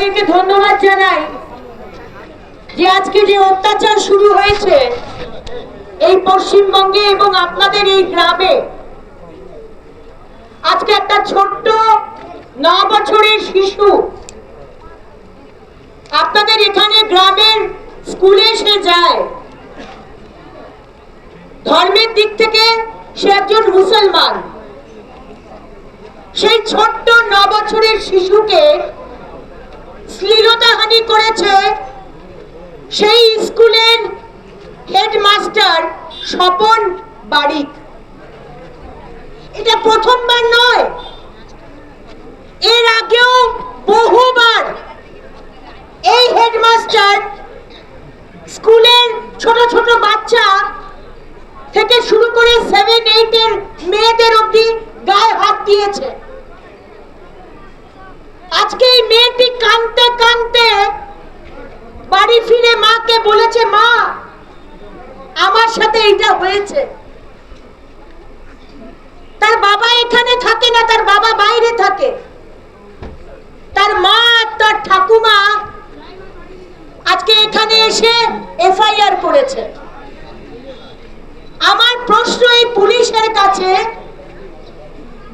আপনাদেরকে ধন্যবাদ জানাই যে আজকে যে অত্যাচার শুরু হয়েছে এই পশ্চিমবঙ্গে এবং আপনাদের এই গ্রামে, আজকে একটা ছোট্ট 9 বছরের শিশু আপনাদের এখানে গ্রামের স্কুলে সে যায়, ধর্মের দিক থেকে সে একজন মুসলমান। সেই ছোট্ট 9 বছরের শিশুকে শ্লীলতাহানি করেছে সেই স্কুলের হেডমাস্টার স্বপন বারিক। এটা প্রথমবার নয়, এর আগেও বহুবার এই হেডমাস্টার স্কুলের ছোট ছোট বাচ্চা থেকে শুরু করে 7-8 এর মেয়েদের অবধি গায়ে হাত দিয়েছে। আজকে এই মেয়েটি কাঁদতে কাঁদতে বাড়ি ফিরে মাকে বলেছে, মা আমার সাথে এটা হয়েছে। তার বাবা এখানে থাকে না, তার বাবা বাইরে থাকে। তার মা তার ঠাকুমা আজকে এখানে এসে এফআইআর করেছে। আমার প্রশ্ন এই পুলিশের কাছে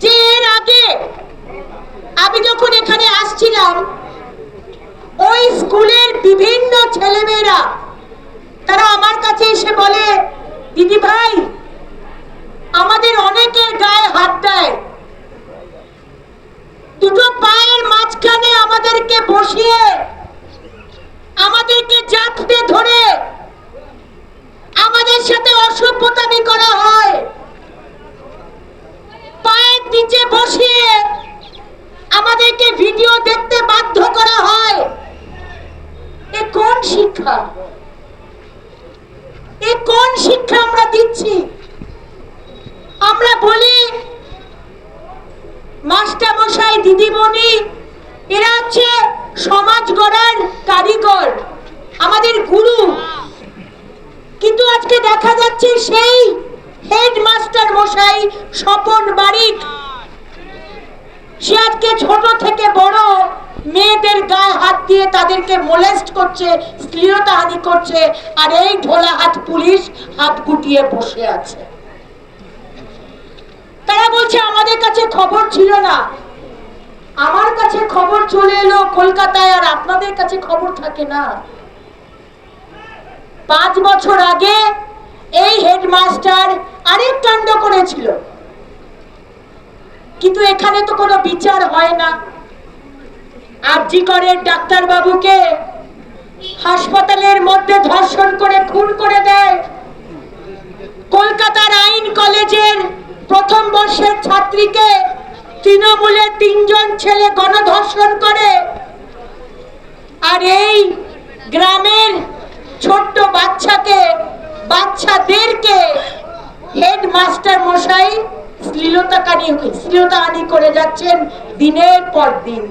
যে এর আগে আমি যখন এখানে আসছিলাম, ওই স্কুলের বিভিন্ন ছেলেমেয়েরা তারা আমার কাছে এসে বলে, দিদি ভাই আমাদের অনেকের গায়ে হাত দেয়, দুটো পায়ের মাঝখানে আমাদেরকে বসিয়ে আমাদেরকে জাপটে ধরে আমাদের সাথে অসভ্যতামি করা হয়, পায়ের নিচে বসিয়ে আমাদেরকে ভিডিও দেখতে বাধ্য করা হয়। এ কোন শিক্ষা? এ কোন শিক্ষা আমরা দিচ্ছি? আমরা বলি মাস্টার মশাই দিদিমণি এরা হচ্ছে সমাজ গড়ার কারিগর, আমাদের গুরু। কিন্তু আজকে দেখা যাচ্ছে সেই হেডমাস্টার মশাই স্বপন বারিক সে আজকে ছোট থেকে বড় মেয়েদের গায়ে হাত দিয়ে তাদেরকে মোলেস্ট করছে, শ্লীলতাহানি করছে, আর এই ঢোলা হাত পুলিশ হাত গুটিয়ে বসে আছে। তারা বলছে আমাদের কাছে খবর ছিল না। আমার কাছে খবর চলে এলো কলকাতায়, আর আপনাদের কাছে খবর থাকে না। 5 বছর আগে এই হেডমাস্টার আরেক কাণ্ড করেছিল, কিন্তু এখানে তো কোনো বিচার হয় না। আরজি করের ডাক্তার বাবুকে হাসপাতালের মধ্যে ধর্ষণ করে খুন করে দেয়। কলকাতার আইন কলেজের প্রথম বর্ষের ছাত্রীকে তৃণমূলের 3 জন ছেলে গণধর্ষণ করে। আর এই গ্রামের ছোট্ট বাচ্চাদেরকে হেডমাস্টার মশাই শ্লীলতাহানি করে যাচ্ছেন দিনের পর দিন।